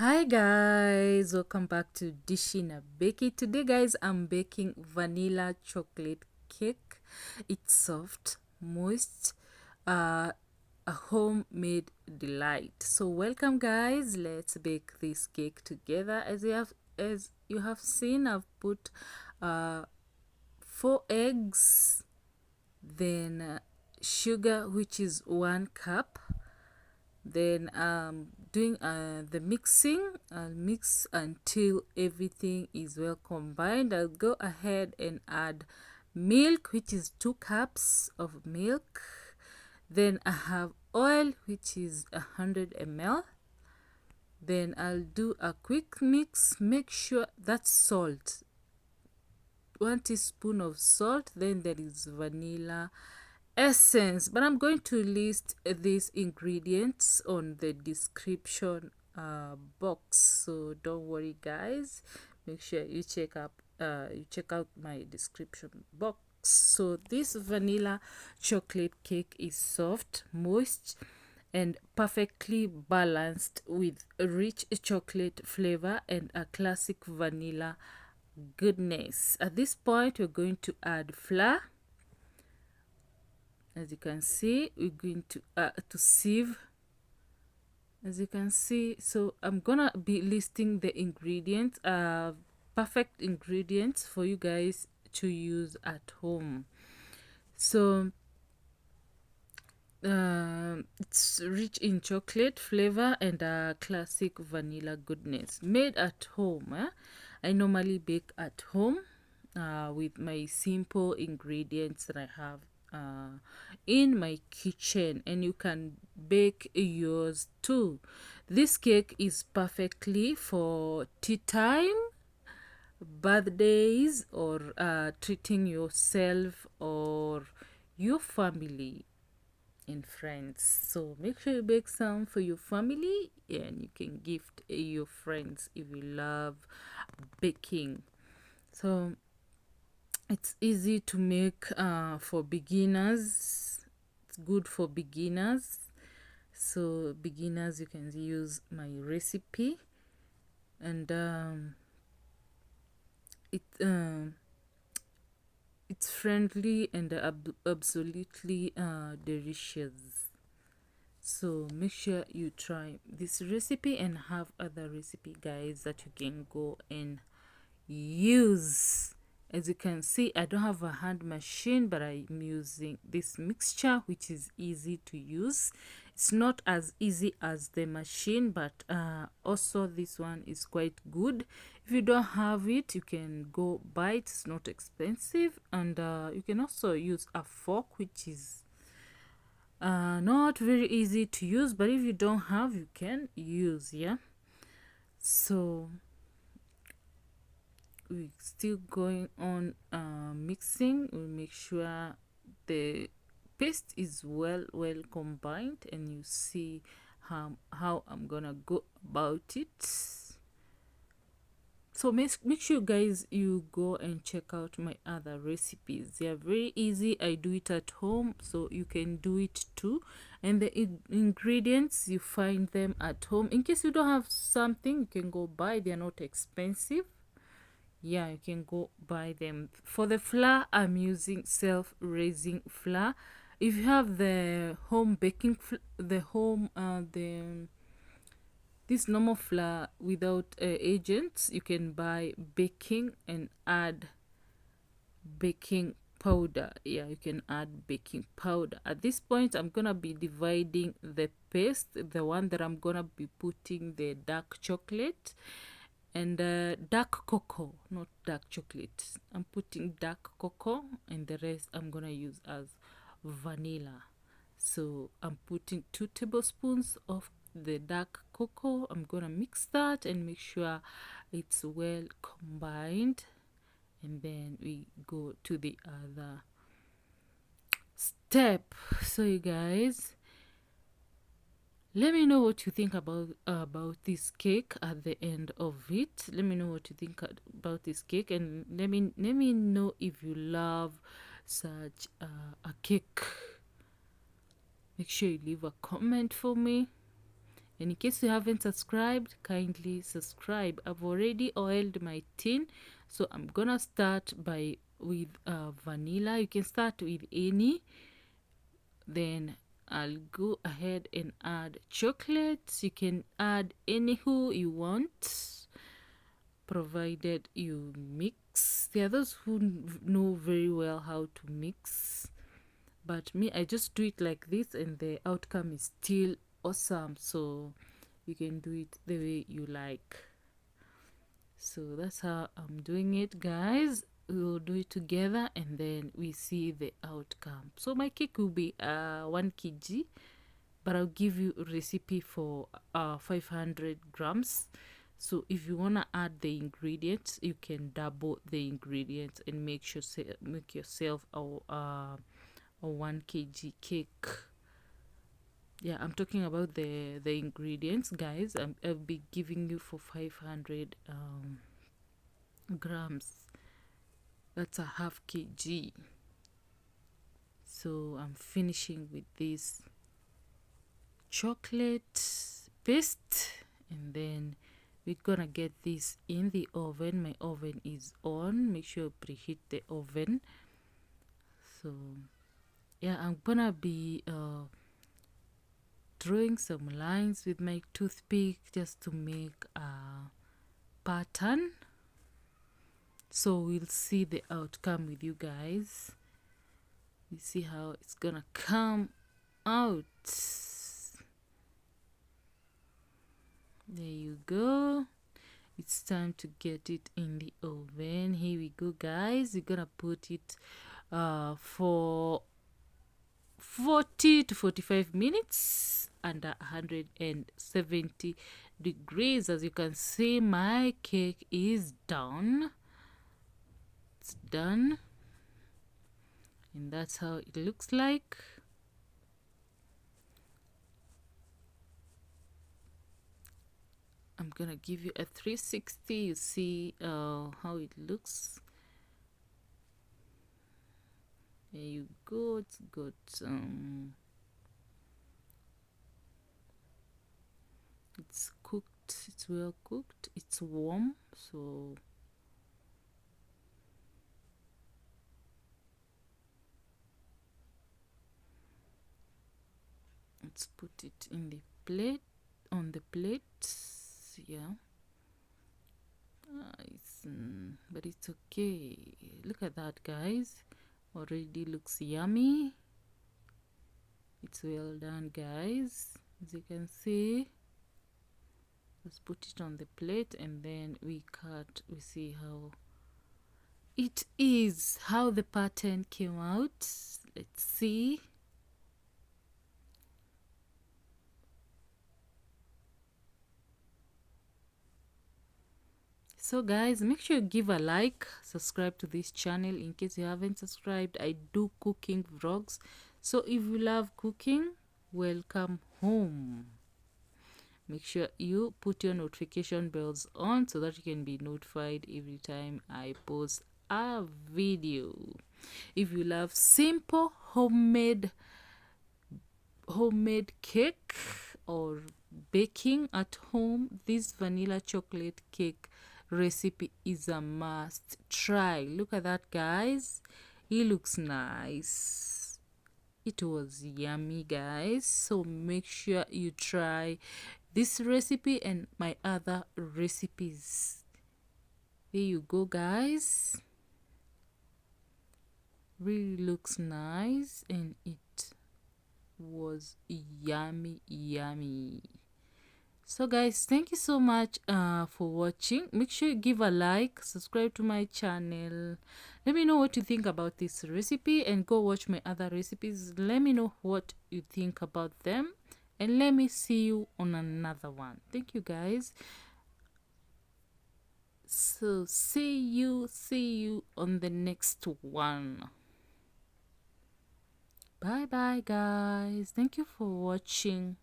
Hi guys, welcome back to Dishina Bakey. Today guys, I'm baking vanilla chocolate cake. It's soft, moist, a homemade delight. So welcome guys, let's bake this cake together. As you have seen, I've put uh 4 eggs, then sugar, which is 1 cup. Then doing the mixing. I'll mix until everything is well combined. I'll go ahead and add milk, which is 2 cups of milk. Then I have oil, which is 100 ml. Then I'll do a quick mix. Make sure that's salt, 1 teaspoon of salt. Then there is vanilla essence, but I'm going to list these ingredients on the description box, so don't worry guys, make sure you check out my description box. So this vanilla chocolate cake is soft, moist, and perfectly balanced with a rich chocolate flavor and a classic vanilla goodness. At this point, we're going to add flour. As you can see, we're going to sieve, as you can see. So I'm gonna be listing the ingredients, perfect ingredients for you guys to use at home. So it's rich in chocolate flavor and a classic vanilla goodness, made at home. I normally bake at home with my simple ingredients that I have in my kitchen, and you can bake yours too. This cake is perfectly for tea time, birthdays, or treating yourself or your family and friends. So make sure you bake some for your family, and you can gift your friends if you love baking. So it's easy to make for beginners. It's good for beginners. So beginners, you can use my recipe, and it it's friendly and absolutely delicious. So make sure you try this recipe and have other recipe guys that you can go and use. As you can see, I don't have a hand machine, but I'm using this mixture, which is easy to use. It's not as easy as the machine, but also this one is quite good. If you don't have it, you can go buy it. It's not expensive, and you can also use a fork, which is not very easy to use, but if you don't have, you can use. Yeah, so we're still going on mixing. We make sure the paste is well combined, and you see how I'm gonna go about it. So make sure guys you go and check out my other recipes. They are very easy. I do it at home, so you can do it too. And the ingredients, you find them at home. In case you don't have something, you can go buy. They are not expensive. Yeah, you can go buy them. For the flour, I'm using self-raising flour. If you have the home baking this normal flour without agents, you can buy baking and add baking powder. Yeah, you can add baking powder. At this point, I'm gonna be dividing the paste, the one that I'm gonna be putting the dark chocolate and dark cocoa, not dark chocolate. I'm putting dark cocoa, and the rest I'm gonna use as vanilla. So I'm putting 2 tablespoons of the dark cocoa. I'm gonna mix that and make sure it's well combined, and then we go to the other step. So you guys, let me know what you think about this cake at the end of it. Let me know what you think about this cake, and let me know if you love such a cake. Make sure you leave a comment for me, And in case you haven't subscribed, kindly subscribe. I've already oiled my tin, so I'm gonna start by with vanilla. You can start with any, then I'll go ahead and add chocolate. You can add any who you want, provided you mix. There are those who know very well how to mix, but me, I just do it like this and the outcome is still awesome. So you can do it the way you like. So that's how I'm doing it, guys. We'll do it together and then we see the outcome. So my cake will be 1 kg, but I'll give you a recipe for 500 grams. So if you want to add the ingredients, you can double the ingredients and make yourself a 1 kg cake. Yeah, I'm talking about the ingredients, guys. I'll be giving you for 500 grams. That's a half kg. So I'm finishing with this chocolate paste, and then we're gonna get this in the oven. My oven is on. Make sure you preheat the oven. So yeah, I'm gonna be drawing some lines with my toothpick just to make a pattern. So we'll see the outcome with you guys. You see how it's gonna come out. There you go. It's time to get it in the oven. Here we go, guys. We're gonna put it for 40 to 45 minutes under 170 degrees. As you can see, my cake is done. It's done, and that's how it looks like. I'm gonna give you a 360. You see how it looks. There you go. It's got it's cooked, it's well cooked, it's warm. So let's put it in the plate, on the plate. Yeah, but it's okay. Look at that, guys. Already looks yummy. It's well done, guys. As you can see, let's put it on the plate and then we cut. We see how it is, how the pattern came out. Let's see. So guys, make sure you give a like, subscribe to this channel in case you haven't subscribed. I do cooking vlogs, so if you love cooking, welcome home. Make sure you put your notification bells on so that you can be notified every time I post a video. If you love simple homemade cake or baking at home, this vanilla chocolate cake recipe is a must try. Look at that, guys. It looks nice. It was yummy, guys. So make sure you try this recipe and my other recipes. There you go, guys. Really looks nice and it was yummy. So guys, thank you so much for watching. Make sure you give a like, subscribe to my channel. Let me know what you think about this recipe and go watch my other recipes. Let me know what you think about them and let me see you on another one. Thank you, guys. So see you on the next one. Bye bye, guys. Thank you for watching.